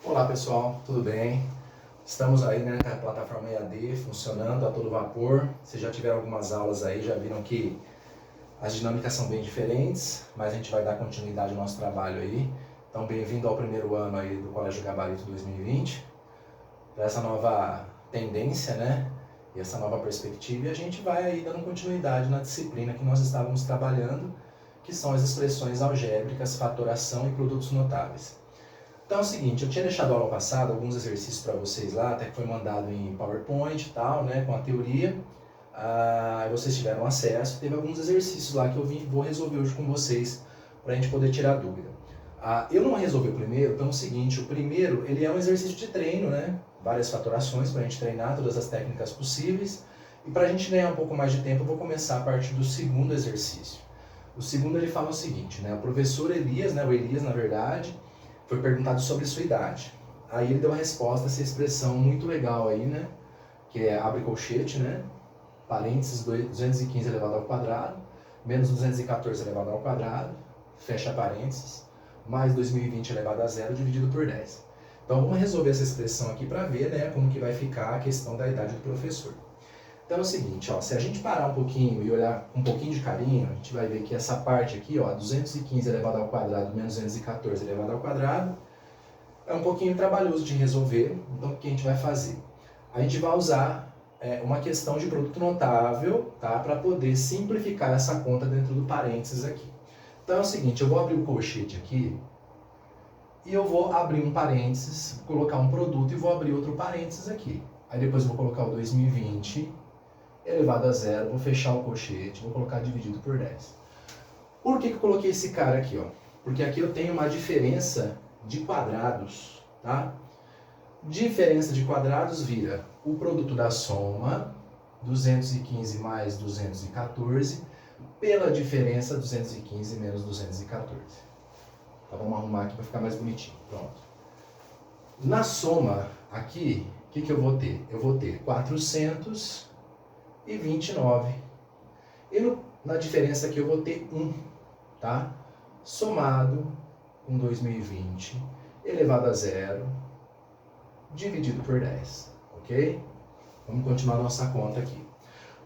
Olá pessoal, tudo bem? Estamos aí, né, com a plataforma EAD funcionando a todo vapor. Vocês já tiveram algumas aulas aí, já viram que as dinâmicas são bem diferentes, mas a gente vai dar continuidade ao nosso trabalho aí. Então, bem-vindo ao primeiro ano aí do Colégio Gabarito 2020, para essa nova tendência, né, e essa nova perspectiva. E a gente vai aí dando continuidade na disciplina que nós estávamos trabalhando, que são as expressões algébricas, fatoração e produtos notáveis. Então é o seguinte, eu tinha deixado a aula passada alguns exercícios para vocês lá, até que foi mandado em PowerPoint e tal, né, com a teoria. Vocês tiveram acesso, teve alguns exercícios lá que eu vou resolver hoje com vocês, para a gente poder tirar dúvida. Eu não resolvi o primeiro, então é o seguinte, o primeiro ele é um exercício de treino, né, várias fatorações para a gente treinar todas as técnicas possíveis. E para a gente ganhar um pouco mais de tempo, eu vou começar a partir do segundo exercício. O segundo ele fala o seguinte, né, o professor Elias, né, o Elias na verdade, foi perguntado sobre sua idade. Aí ele deu a resposta, essa expressão muito legal aí, né? Que é abre colchete, né? Parênteses 215 elevado ao quadrado, menos 214 elevado ao quadrado, fecha parênteses, mais 2020 elevado a zero dividido por 10. Então vamos resolver essa expressão aqui para ver, né, como que vai ficar a questão da idade do professor. Então é o seguinte, ó, se a gente parar um pouquinho e olhar com um pouquinho de carinho, a gente vai ver que essa parte aqui, ó, 215 elevado ao quadrado menos 214 elevado ao quadrado, é um pouquinho trabalhoso de resolver. Então o que a gente vai fazer? A gente vai usar uma questão de produto notável, tá, para poder simplificar essa conta dentro do parênteses aqui. Então é o seguinte, eu vou abrir o colchete aqui e eu vou abrir um parênteses, colocar um produto e vou abrir outro parênteses aqui. Aí depois eu vou colocar o 2020 elevado a zero, vou fechar o colchete, vou colocar dividido por 10. Por que eu coloquei esse cara aqui, ó? Porque aqui eu tenho uma diferença de quadrados, tá? Diferença de quadrados vira o produto da soma, 215 mais 214, pela diferença 215 menos 214. Então vamos arrumar aqui para ficar mais bonitinho. Pronto. Na soma, aqui, o que eu vou ter? Eu vou ter 429. E na diferença aqui eu vou ter 1, tá? Somado com 2020 elevado a zero dividido por 10, ok? Vamos continuar nossa conta aqui.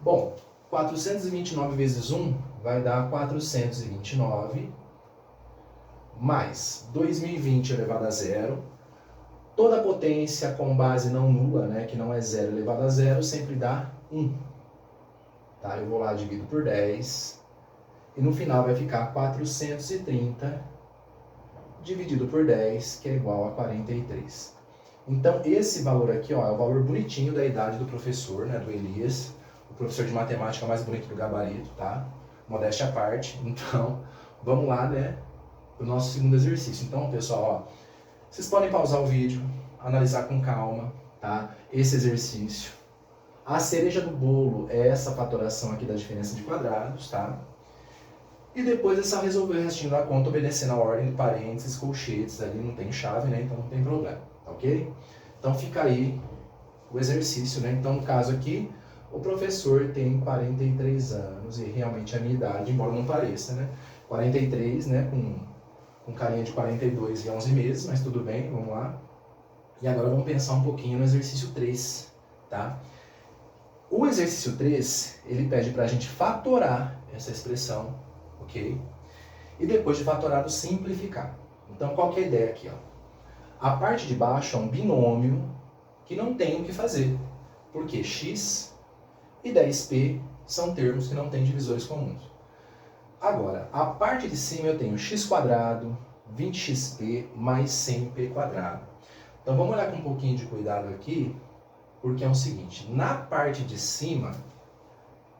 Bom, 429 vezes 1 vai dar 429 mais 2020 elevado a zero. Toda potência com base não nula, né, que não é zero elevado a zero, sempre dá 1. Tá? Eu vou lá, divido por 10, e no final vai ficar 430 dividido por 10, que é igual a 43. Então, esse valor aqui, ó, é o valor bonitinho da idade do professor, né, do Elias, o professor de matemática mais bonito do gabarito, tá? Modéstia à parte. Então, vamos lá, né, pro nosso segundo exercício. Então, pessoal, ó, vocês podem pausar o vídeo, analisar com calma, tá? Esse exercício. A cereja do bolo é essa fatoração aqui da diferença de quadrados, tá? E depois é só resolver o restinho da conta obedecendo a ordem de parênteses, colchetes, ali não tem chave, né? Então não tem problema, tá ok? Então fica aí o exercício, né? Então no caso aqui, o professor tem 43 anos e realmente a minha idade, embora não pareça, né? 43, né? Com carinha de 42 e 11 meses, mas tudo bem, vamos lá. E agora vamos pensar um pouquinho no exercício 3, tá? O exercício 3, ele pede para a gente fatorar essa expressão, ok? E depois de fatorado, simplificar. Então, qual que é a ideia aqui, ó? A parte de baixo é um binômio que não tem o que fazer, porque x e 10p são termos que não têm divisores comuns. Agora, a parte de cima eu tenho x quadrado, 20xp mais 100p quadrado. Então, vamos olhar com um pouquinho de cuidado aqui, porque é o seguinte, na parte de cima,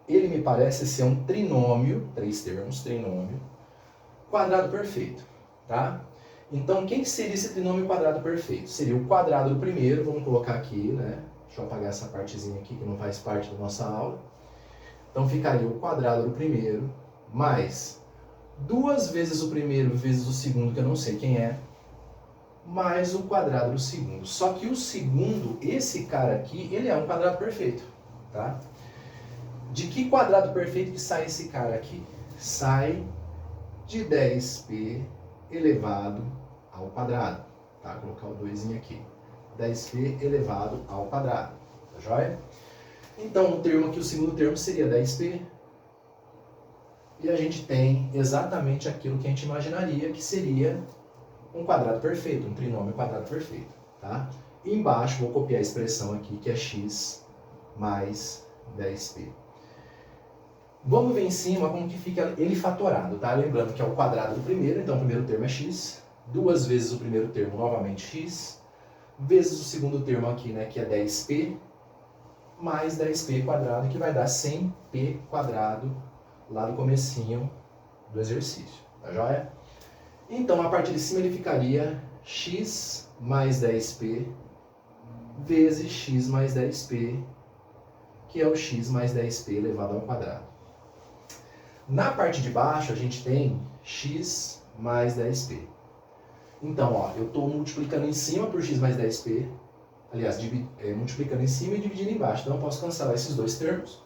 ele me parece ser um trinômio, 3 termos, trinômio, quadrado perfeito, tá? Então, quem seria esse trinômio quadrado perfeito? Seria o quadrado do primeiro, vamos colocar aqui, né? Deixa eu apagar essa partezinha aqui que não faz parte da nossa aula. Então, ficaria o quadrado do primeiro, mais 2 vezes o primeiro vezes o segundo, que eu não sei quem é, mais o quadrado do segundo. Só que o segundo, esse cara aqui, ele é um quadrado perfeito, tá? De que quadrado perfeito que sai esse cara aqui? Sai de 10p elevado ao quadrado. tá? Colocar o 2 aqui. 10p elevado ao quadrado, tá joia? Então, o termo aqui, o segundo termo seria 10p. E a gente tem exatamente aquilo que a gente imaginaria que seria um quadrado perfeito, um trinômio quadrado perfeito, tá? E embaixo vou copiar a expressão aqui, que é x mais 10p. Vamos ver em cima como que fica ele fatorado, tá? Lembrando que é o quadrado do primeiro, então o primeiro termo é x, 2 vezes o primeiro termo, novamente x, vezes o segundo termo aqui, né, que é 10p, mais 10p quadrado, que vai dar 100p quadrado lá no comecinho do exercício, tá joia? Então, a parte de cima ele ficaria x mais 10p vezes x mais 10p, que é o x mais 10p elevado ao quadrado. Na parte de baixo, a gente tem x mais 10p. Então, ó, eu estou multiplicando em cima por x mais 10p, aliás, multiplicando em cima e dividindo embaixo. Então, eu posso cancelar esses dois termos,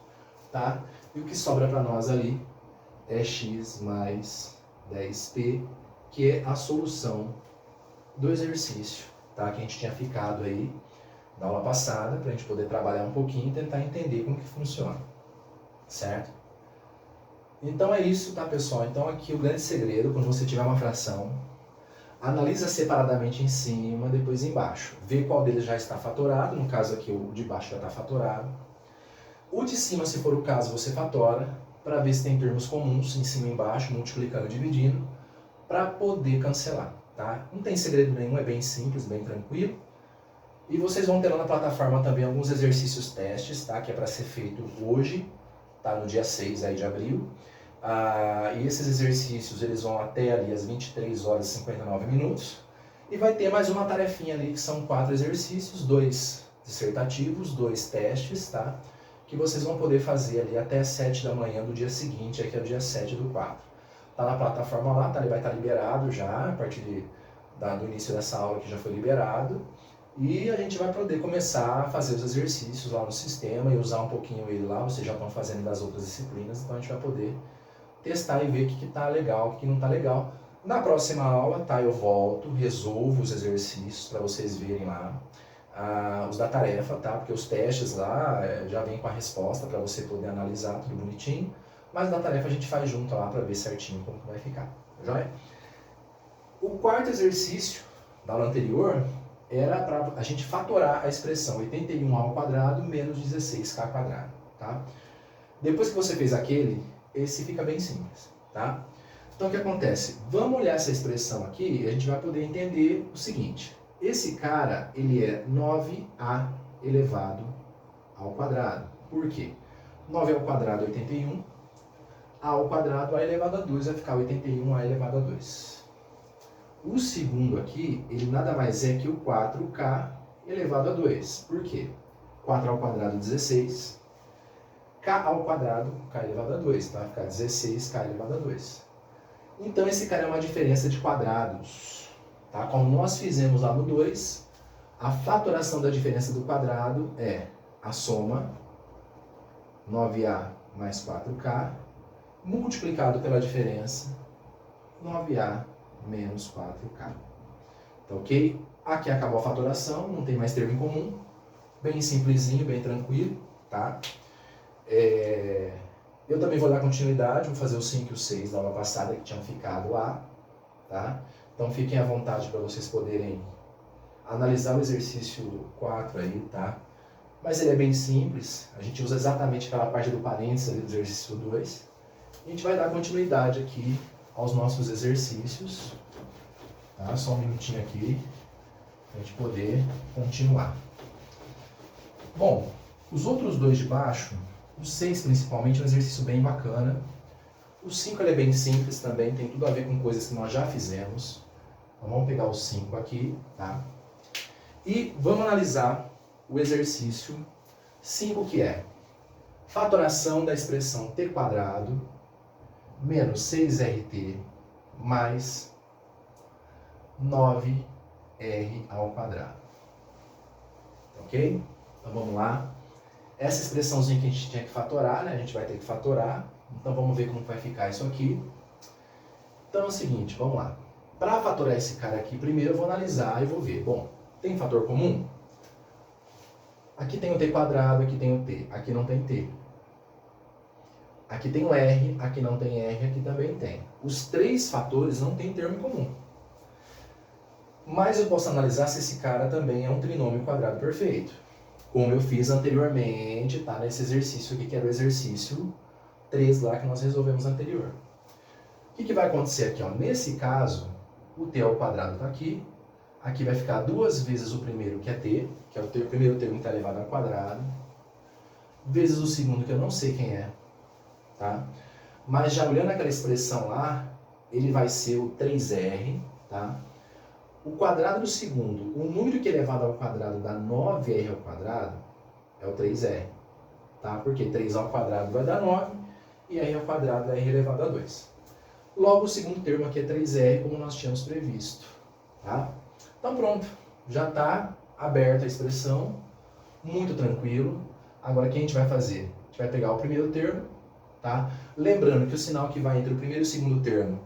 tá? E o que sobra para nós ali é x mais 10p, que é a solução do exercício, tá? Que a gente tinha ficado aí na aula passada, para a gente poder trabalhar um pouquinho e tentar entender como que funciona, certo? Então é isso, tá, pessoal? Então aqui o grande segredo, quando você tiver uma fração, analisa separadamente em cima, depois embaixo. Vê qual deles já está fatorado, no caso aqui o de baixo já está fatorado. O de cima, se for o caso, você fatora, para ver se tem termos comuns em cima e embaixo, multiplicando e dividindo, para poder cancelar, tá? Não tem segredo nenhum, é bem simples, bem tranquilo. E vocês vão ter lá na plataforma também alguns exercícios testes, tá? Que é para ser feito hoje, tá? No dia 6 aí de abril. E esses exercícios eles vão até ali às 23 horas e 59 minutos. E vai ter mais uma tarefinha ali que são 4 exercícios, 2 dissertativos, 2 testes, tá? Que vocês vão poder fazer ali até 7 da manhã do dia seguinte, que é o dia 7 do 4. Tá na plataforma lá, tá? Ele vai estar liberado já, a partir do início dessa aula que já foi liberado. E a gente vai poder começar a fazer os exercícios lá no sistema e usar um pouquinho ele lá, vocês já estão fazendo das outras disciplinas, então a gente vai poder testar e ver o que está legal, o que não está legal. Na próxima aula, tá, eu volto, resolvo os exercícios para vocês verem lá, os da tarefa, tá, porque os testes lá já vem com a resposta para você poder analisar tudo bonitinho, mas da tarefa a gente faz junto lá para ver certinho como que vai ficar, joia? O quarto exercício da aula anterior era para a gente fatorar a expressão 81a ao quadrado menos 16k quadrado, tá? Depois que você fez aquele, esse fica bem simples, tá? Então o que acontece? Vamos olhar essa expressão aqui e a gente vai poder entender o seguinte. Esse cara, ele é 9a elevado ao quadrado. Por quê? 9 ao quadrado é 81, a ao quadrado, a elevado a 2 vai ficar 81a elevado a 2. O segundo aqui, ele nada mais é que o 4k elevado a 2. Por quê? 4 ao quadrado, 16. K ao quadrado, k elevado a 2. Então vai ficar 16k elevado a 2. Então esse cara é uma diferença de quadrados. Tá? Como nós fizemos lá no 2, a fatoração da diferença do quadrado é a soma 9a mais 4k multiplicado pela diferença 9a menos 4k. Tá ok? Aqui acabou a fatoração, não tem mais termo em comum. Bem simplesinho, bem tranquilo, tá? Eu também vou dar continuidade, vou fazer o 5 e o 6 da aula passada que tinham ficado lá, tá? Então fiquem à vontade para vocês poderem analisar o exercício 4 aí, tá? Mas ele é bem simples, a gente usa exatamente aquela parte do parênteses ali do exercício 2. A gente vai dar continuidade aqui aos nossos exercícios, tá? Só um minutinho aqui, para a gente poder continuar. Bom, os outros dois de baixo, o 6 principalmente, é um exercício bem bacana. O 5 ele é bem simples também, tem tudo a ver com coisas que nós já fizemos. Então vamos pegar o 5 aqui, tá? E vamos analisar o exercício 5, que é fatoração da expressão t quadrado menos 6rt mais 9r ao quadrado. Ok? Então vamos lá. Essa expressãozinha que a gente tinha que fatorar, né? A gente vai ter que fatorar. Então vamos ver como vai ficar isso aqui. Então é o seguinte, vamos lá. Para fatorar esse cara aqui, primeiro eu vou analisar e vou ver. Bom, tem fator comum? Aqui tem o t quadrado, aqui tem o t, aqui não tem t. Aqui tem o r, aqui não tem r, aqui também tem. Os três fatores não têm termo em comum. Mas eu posso analisar se esse cara também é um trinômio quadrado perfeito. Como eu fiz anteriormente, tá? Nesse exercício aqui, que era o exercício 3 lá que nós resolvemos anterior. O que vai acontecer aqui? Ó? Nesse caso, o t ao quadrado está aqui. Aqui vai ficar duas vezes o primeiro, que é t, que é o primeiro termo que está elevado ao quadrado, vezes o segundo, que eu não sei quem é. Tá? Mas já olhando aquela expressão lá, ele vai ser o 3r, tá? O quadrado do segundo, o número que é elevado ao quadrado dá 9r ao quadrado, é o 3r, tá? Porque 3 ao quadrado vai dar 9, e r ao quadrado é r elevado a 2. Logo, o segundo termo aqui é 3r, como nós tínhamos previsto, tá? Então pronto, já está aberta a expressão, muito tranquilo. Agora o que a gente vai fazer? A gente vai pegar o primeiro termo, tá? Lembrando que o sinal que vai entre o primeiro e o segundo termo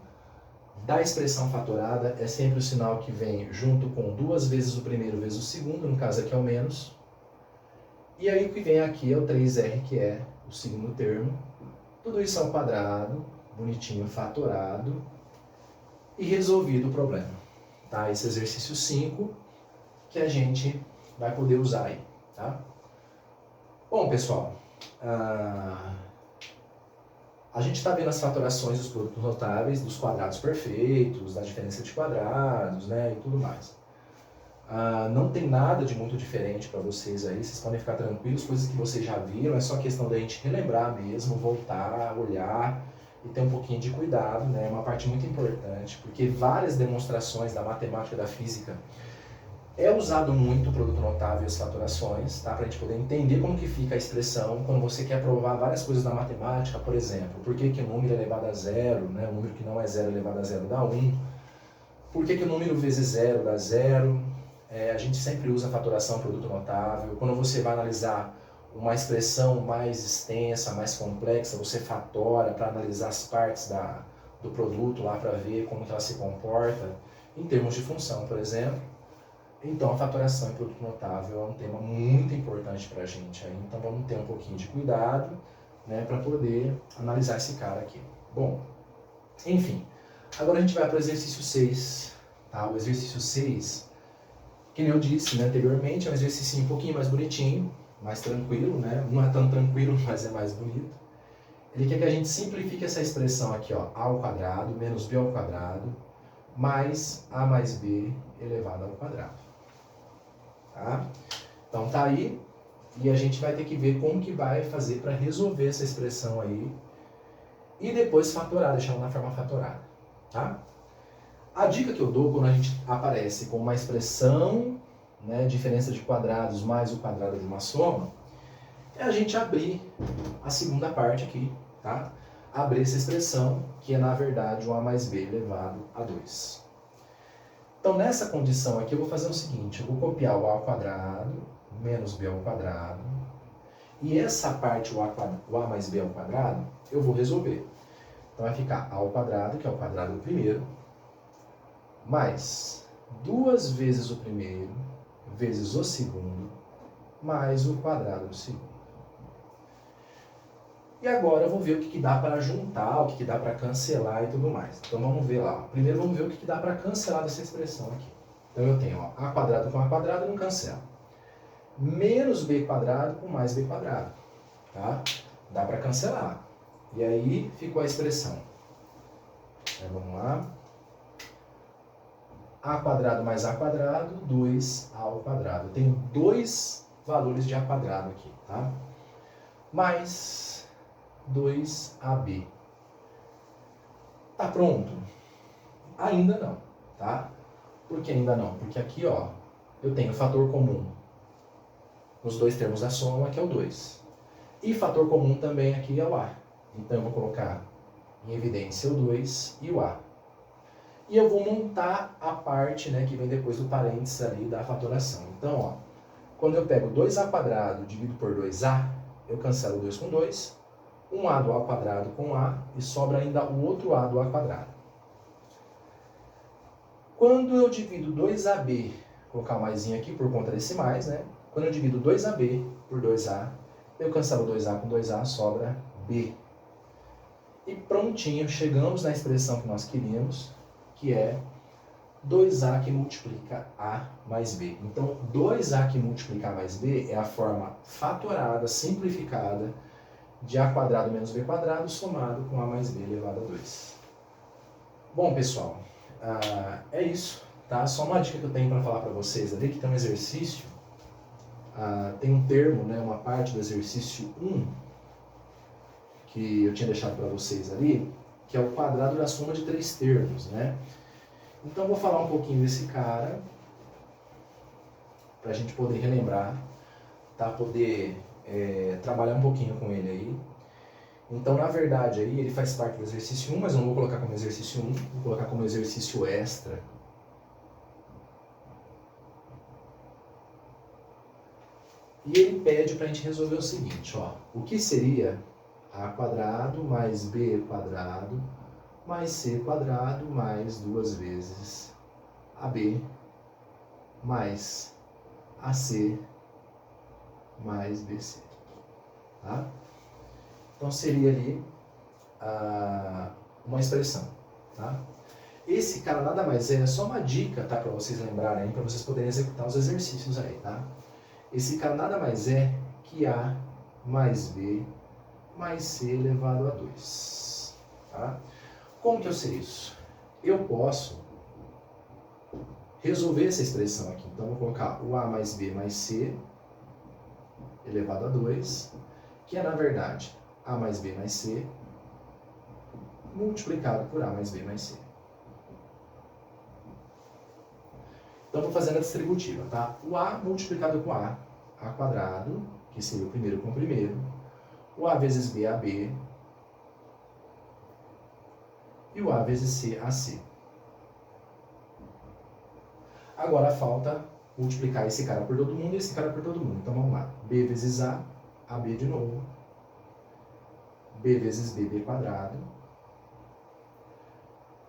da expressão fatorada é sempre o sinal que vem junto com duas vezes o primeiro vezes o segundo, no caso aqui é o menos. E aí o que vem aqui é o 3r, que é o segundo termo. Tudo isso ao quadrado, bonitinho, fatorado, e resolvido o problema. Tá? Esse exercício 5 que a gente vai poder usar aí. Tá? Bom, pessoal, a gente está vendo as fatorações dos produtos notáveis, dos quadrados perfeitos, da diferença de quadrados, né, e tudo mais. Não tem nada de muito diferente para vocês aí, vocês podem ficar tranquilos, coisas que vocês já viram, é só questão da gente relembrar mesmo, voltar, olhar e ter um pouquinho de cuidado, né, é uma parte muito importante, porque várias demonstrações da matemática e da física é usado muito o produto notável e as fatorações, tá? Para a gente poder entender como que fica a expressão quando você quer provar várias coisas da matemática, por exemplo, por que que o número é elevado a zero, né? O número que não é zero elevado a zero dá 1, por que que o número vezes zero dá zero, a gente sempre usa a fatoração produto notável. Quando você vai analisar uma expressão mais extensa, mais complexa, você fatora para analisar as partes do produto lá para ver como que ela se comporta em termos de função, por exemplo. Então, a fatoração em produto notável é um tema muito importante para a gente. Então, vamos ter um pouquinho de cuidado, né, para poder analisar esse cara aqui. Bom, enfim, agora a gente vai para o exercício 6. Tá? O exercício 6, que nem eu disse, né, anteriormente, é um exercício um pouquinho mais bonitinho, mais tranquilo, né? Não é tão tranquilo, mas é mais bonito. Ele quer que a gente simplifique essa expressão aqui, ó, a ao quadrado menos b ao quadrado mais a mais b elevado ao quadrado. Tá? Então tá aí, e a gente vai ter que ver como que vai fazer para resolver essa expressão aí e depois fatorar, deixar ela na forma fatorada. Tá? A dica que eu dou quando a gente aparece com uma expressão, né, diferença de quadrados mais o quadrado de uma soma, é a gente abrir a segunda parte aqui, tá? Abrir essa expressão, que é na verdade o a mais b elevado a 2. Então, nessa condição aqui, eu vou fazer o seguinte, eu vou copiar o a ao quadrado menos b ao quadrado, e essa parte, o a mais b ao quadrado, eu vou resolver. Então, vai ficar a ao quadrado, que é o quadrado do primeiro, mais 2 vezes o primeiro, vezes o segundo, mais o quadrado do segundo. E agora eu vou ver o que dá para juntar, o que dá para cancelar e tudo mais. Então vamos ver lá. Primeiro vamos ver o que dá para cancelar dessa expressão aqui. Então eu tenho, ó, a quadrado com a quadrado não cancela. Menos b quadrado com mais b quadrado. Tá? Dá para cancelar. E aí ficou a expressão. Então, vamos lá. A quadrado mais a quadrado, 2a ao quadrado. Eu tenho dois valores de a quadrado aqui. Tá? Mais 2ab. Tá pronto? Ainda não, tá? Por que ainda não? Porque aqui, ó, eu tenho fator comum nos dois termos da soma, que é o 2. E fator comum também aqui é o a. Então eu vou colocar em evidência o 2 e o a. E eu vou montar a parte, né, que vem depois do parênteses ali da fatoração. Então, ó, quando eu pego 2a quadrado dividido por 2a, eu cancelo 2 com 2. Um a do a quadrado com a, e sobra ainda o outro a do a quadrado. Quando eu divido 2AB, vou colocar o maisinho aqui por conta desse mais, né? Quando eu divido 2AB por 2A, eu cancelo 2A com 2A, sobra B. E prontinho, chegamos na expressão que nós queríamos, que é 2A que multiplica A mais B. Então, 2A que multiplica A mais B é a forma fatorada, simplificada, de A quadrado menos B quadrado somado com A mais B elevado a 2. Bom, pessoal, é isso, tá? Só uma dica que eu tenho para falar para vocês ali, que tem um exercício, tem um termo, né, uma parte do exercício 1, que eu tinha deixado para vocês ali, que é o quadrado da soma de 3 termos, né? Então, eu vou falar um pouquinho desse cara, para a gente poder relembrar, tá? Poder trabalhar um pouquinho com ele aí. Então, na verdade, aí ele faz parte do exercício 1, mas eu não vou colocar como exercício 1, vou colocar como exercício extra. E ele pede para a gente resolver o seguinte, ó, o que seria A quadrado mais B quadrado mais C quadrado mais 2 vezes AB mais AC mais BC, tá? Então seria ali uma expressão, tá? Esse cara nada mais é só uma dica, tá? Para vocês lembrarem aí, para vocês poderem executar os exercícios aí, tá? Esse cara nada mais é que A mais B mais C elevado a 2, tá? Como que eu sei isso? Eu posso resolver essa expressão aqui. Então, eu vou colocar o A mais B mais C elevado a 2, que é, na verdade, A mais B mais C multiplicado por A mais B mais C. Então, vou fazendo a distributiva, tá? O A multiplicado com A quadrado, que seria o primeiro com o primeiro, o A vezes B, AB, e o A vezes C, AC. Agora falta multiplicar esse cara por todo mundo e esse cara por todo mundo. Então vamos lá. B vezes A, AB de novo. B vezes B, B quadrado.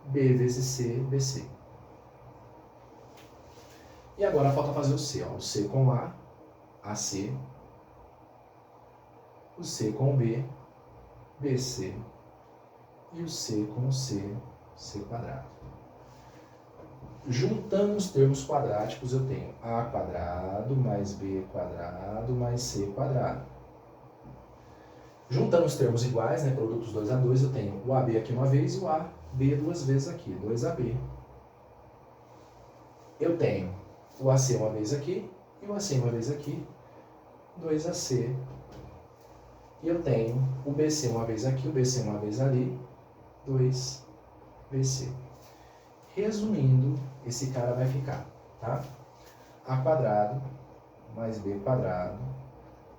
B vezes C, BC. E agora falta fazer o C. Ó. O C com A, AC. O C com B, BC. E o C com C, C quadrado. Juntando os termos quadráticos, eu tenho A quadrado mais B quadrado mais C quadrado. Juntando os termos iguais, né, produtos 2 a 2, eu tenho o AB aqui uma vez e o AB duas vezes aqui, 2AB. Eu tenho o AC uma vez aqui e o AC uma vez aqui, 2AC. E eu tenho o BC uma vez aqui, o BC uma vez ali, 2BC. Resumindo, esse cara vai ficar, tá? A quadrado mais B quadrado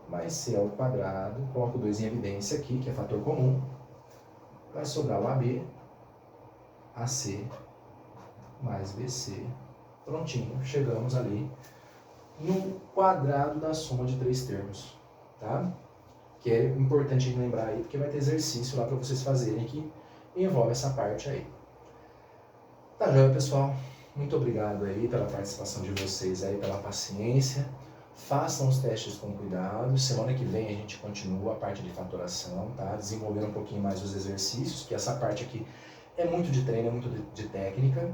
mais C ao quadrado, coloco 2 em evidência aqui, que é fator comum, vai sobrar o AB, AC mais BC, prontinho, chegamos ali no quadrado da soma de 3 termos, tá? Que é importante lembrar aí, porque vai ter exercício lá para vocês fazerem que envolve essa parte aí. Tá joia, pessoal? Muito obrigado aí pela participação de vocês aí, pela paciência. Façam os testes com cuidado. Semana que vem a gente continua a parte de fatoração, tá? Desenvolvendo um pouquinho mais os exercícios, que essa parte aqui é muito de treino, é muito de técnica.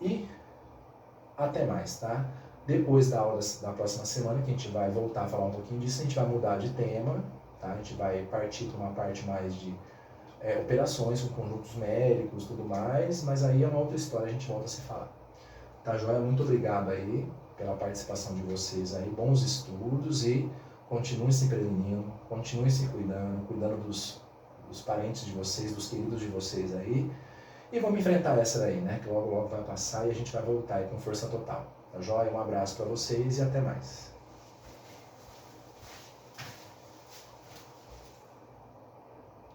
E até mais, tá? Depois da aula da próxima semana, que a gente vai voltar a falar um pouquinho disso, a gente vai mudar de tema, tá? A gente vai partir para uma parte mais de operações com conjuntos numéricos e tudo mais, mas aí é uma outra história, a gente volta a se falar. Tá joia? Muito obrigado aí pela participação de vocês aí, bons estudos e continuem se prevenindo, continuem se cuidando dos parentes de vocês, dos queridos de vocês aí, e vamos enfrentar essa daí, né, que logo logo vai passar e a gente vai voltar aí com força total. Tá joia? Um abraço para vocês e até mais.